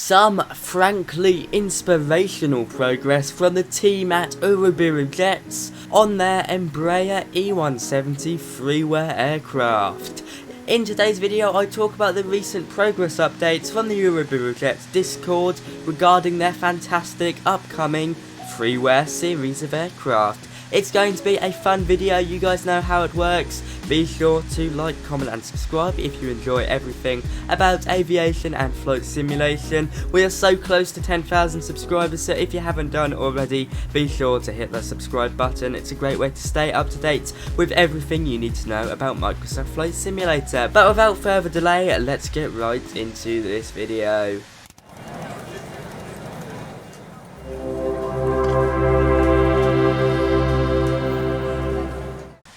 Some frankly inspirational progress from the team at Reproduction on their Embraer E170 freeware aircraft. In today's video I talk about the recent progress updates from the Reproduction Discord regarding their fantastic upcoming freeware series of aircraft. It's going to be a fun video, you guys know how it works. Be sure to like, comment and subscribe if you enjoy everything about aviation and flight simulation. We are so close to 10,000 subscribers, so if you haven't done already, be sure to hit the subscribe button. It's a great way to stay up to date with everything you need to know about Microsoft Flight Simulator. But without further delay, let's get right into this video.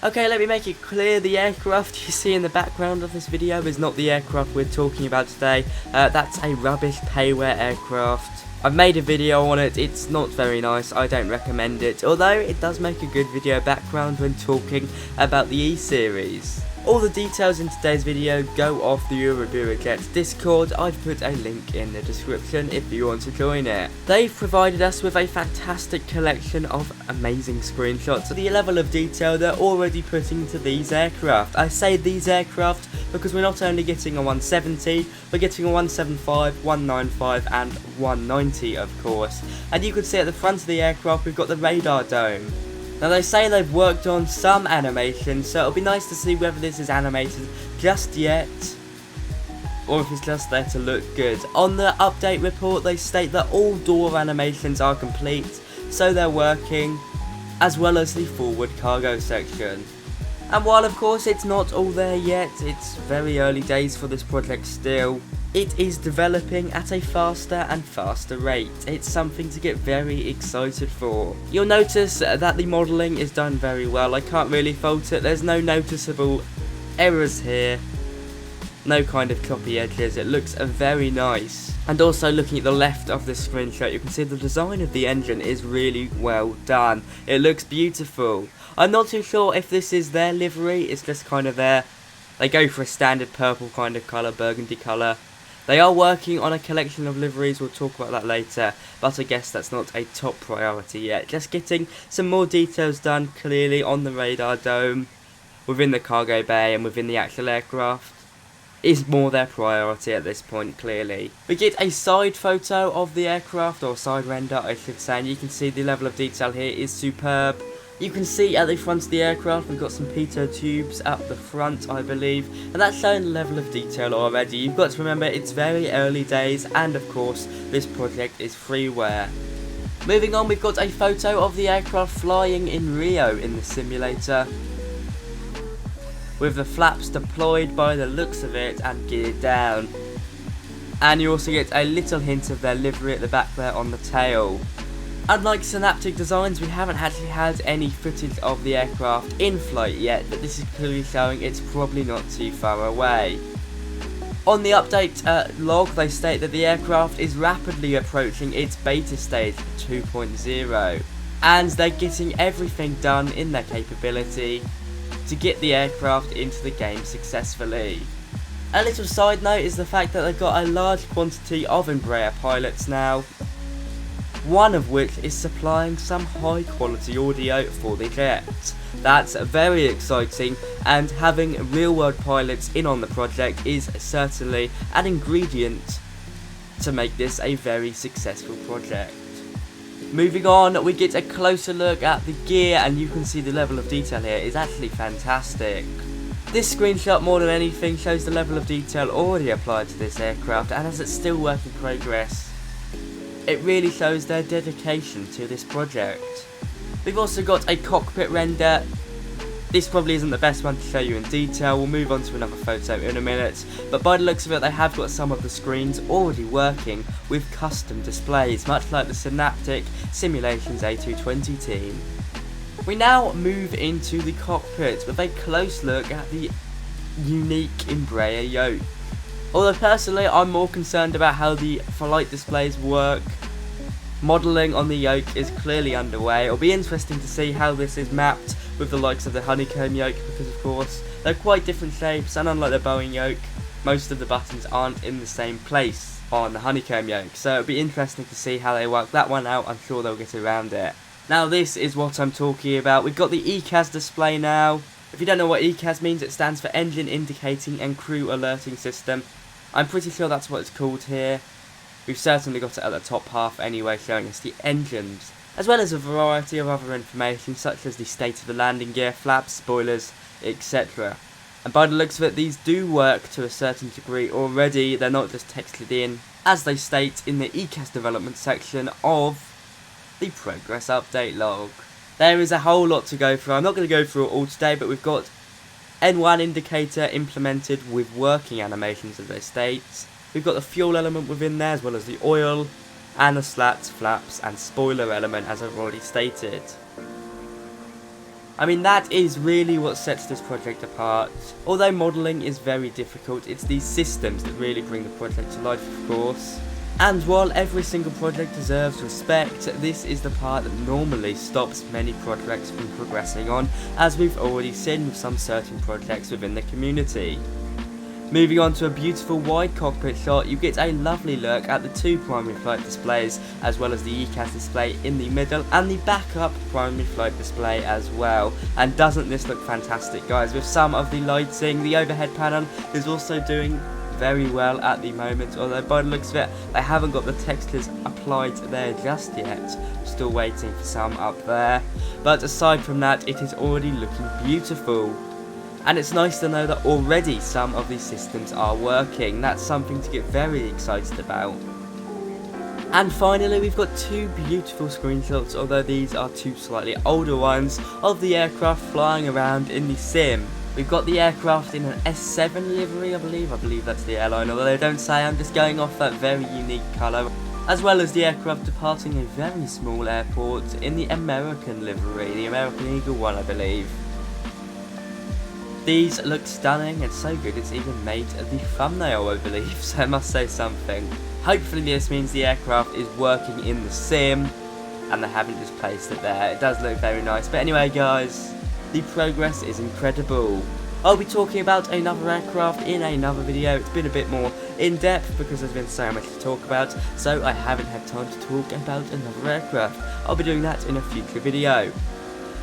Okay, let me make it clear, the aircraft you see in the background of this video is not the aircraft we're talking about today. That's a rubbish payware aircraft. I've made a video on it, it's not very nice, I don't recommend it, although it does make a good video background when talking about the E-Series. All the details in today's video go off the Reproduction Discord. I've put a link in the description if you want to join it. They've provided us with a fantastic collection of amazing screenshots of the level of detail they're already putting into these aircraft. I say these aircraft because we're not only getting a 170, we're getting a 175, 195 and 190 of course. And you can see at the front of the aircraft we've got the radar dome. Now they say they've worked on some animation, so it'll be nice to see whether this is animated just yet, or if it's just there to look good. On the update report they state that all door animations are complete, so they're working, as well as the forward cargo section. And while of course it's not all there yet, it's very early days for this project still, it is developing at a faster and faster rate. It's something to get very excited for. You'll notice that the modelling is done very well. I can't really fault it. There's no noticeable errors here. No kind of choppy edges. It looks very nice. And also looking at the left of this screenshot, you can see the design of the engine is really well done. It looks beautiful. I'm not too sure if this is their livery. It's just kind of there. They go for a standard purple kind of colour, burgundy colour. They are working on a collection of liveries, we'll talk about that later, but I guess that's not a top priority yet. Just getting some more details done clearly on the radar dome, within the cargo bay and within the actual aircraft, is more their priority at this point, clearly. We get a side photo of the aircraft, or side render I should say, and you can see the level of detail here is superb. You can see at the front of the aircraft we've got some pitot tubes up the front I believe, and that's showing the level of detail already. You've got to remember it's very early days, and of course this project is freeware. Moving on, we've got a photo of the aircraft flying in Rio in the simulator, with the flaps deployed by the looks of it and geared down. And you also get a little hint of their livery at the back there on the tail. Unlike Synaptic Designs, we haven't actually had any footage of the aircraft in flight yet, but this is clearly showing it's probably not too far away. On the update log, they state that the aircraft is rapidly approaching its beta stage 2.0, and they're getting everything done in their capability to get the aircraft into the game successfully. A little side note is the fact that they've got a large quantity of Embraer pilots now, one of which is supplying some high quality audio for the jet. That's very exciting, and having real world pilots in on the project is certainly an ingredient to make this a very successful project. Moving on, we get a closer look at the gear, and you can see the level of detail here is actually fantastic. This screenshot more than anything shows the level of detail already applied to this aircraft, and as it's still work in progress, it really shows their dedication to this project. We've also got a cockpit render. This probably isn't the best one to show you in detail, we'll move on to another photo in a minute, but by the looks of it they have got some of the screens already working with custom displays, much like the Synaptic Simulations A220 team. We now move into the cockpit with a close look at the unique Embraer yoke. Although personally I'm more concerned about how the flight displays work. Modelling on the yoke is clearly underway. It'll be interesting to see how this is mapped with the likes of the honeycomb yoke, because of course they're quite different shapes, and unlike the Boeing yoke, most of the buttons aren't in the same place. on the honeycomb yolk. So it'll be interesting to see how they work that one out. I'm sure they'll get around it. Now this is what I'm talking about. We've got the ECAS display now. If you don't know what ECAS means, it stands for Engine Indicating and Crew Alerting System. I'm pretty sure that's what it's called here. We've certainly got it at the top half anyway, showing us the engines, as well as a variety of other information such as the state of the landing gear, flaps, spoilers, etc. And by the looks of it, these do work to a certain degree already. They're not just texted in, as they state in the ECAS development section of the progress update log. There is a whole lot to go through. I'm not going to go through it all today, but we've got N1 indicator implemented with working animations, as they state. We've got the fuel element within there, as well as the oil, and the slats, flaps, and spoiler element, as I've already stated. I mean, that is really what sets this project apart. Although modelling is very difficult, it's these systems that really bring the project to life, of course. And while every single project deserves respect, this is the part that normally stops many projects from progressing on, as we've already seen with some certain projects within the community. Moving on to a beautiful wide cockpit shot, you get a lovely look at the two primary flight displays, as well as the ECAS display in the middle, and the backup primary flight display as well. And doesn't this look fantastic, guys? With some of the lighting, the overhead panel is also doing very well at the moment, although by the looks of it, they haven't got the textures applied there just yet. Still waiting for some up there. But aside from that, it is already looking beautiful. And it's nice to know that already some of these systems are working. That's something to get very excited about. And finally, we've got two beautiful screenshots, although these are two slightly older ones, of the aircraft flying around in the sim. We've got the aircraft in an S7 livery, I believe that's the airline, although they don't say. I'm just going off that very unique colour. As well as the aircraft departing a very small airport in the American livery, the American Eagle one, I believe. These look stunning and so good it's even made the thumbnail, I believe, so I must say something. Hopefully this means the aircraft is working in the sim and they haven't just placed it there. It does look very nice. But anyway, guys, the progress is incredible. I'll be talking about another aircraft in another video. It's been a bit more in depth because there's been so much to talk about, so I haven't had time to talk about another aircraft. I'll be doing that in a future video.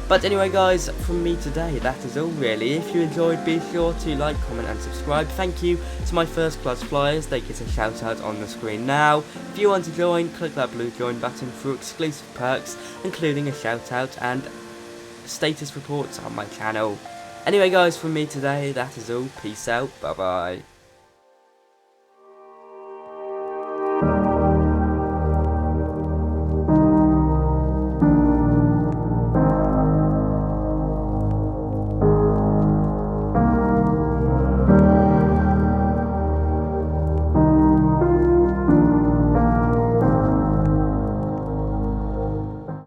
But anyway, guys, from me today, that is all really. If you enjoyed, be sure to like, comment and subscribe. Thank you to my first class flyers. They get a shout out on the screen now. If you want to join, click that blue join button for exclusive perks, including a shout out and status reports on my channel. Anyway, guys, from me today, that is all. Peace out. Bye bye.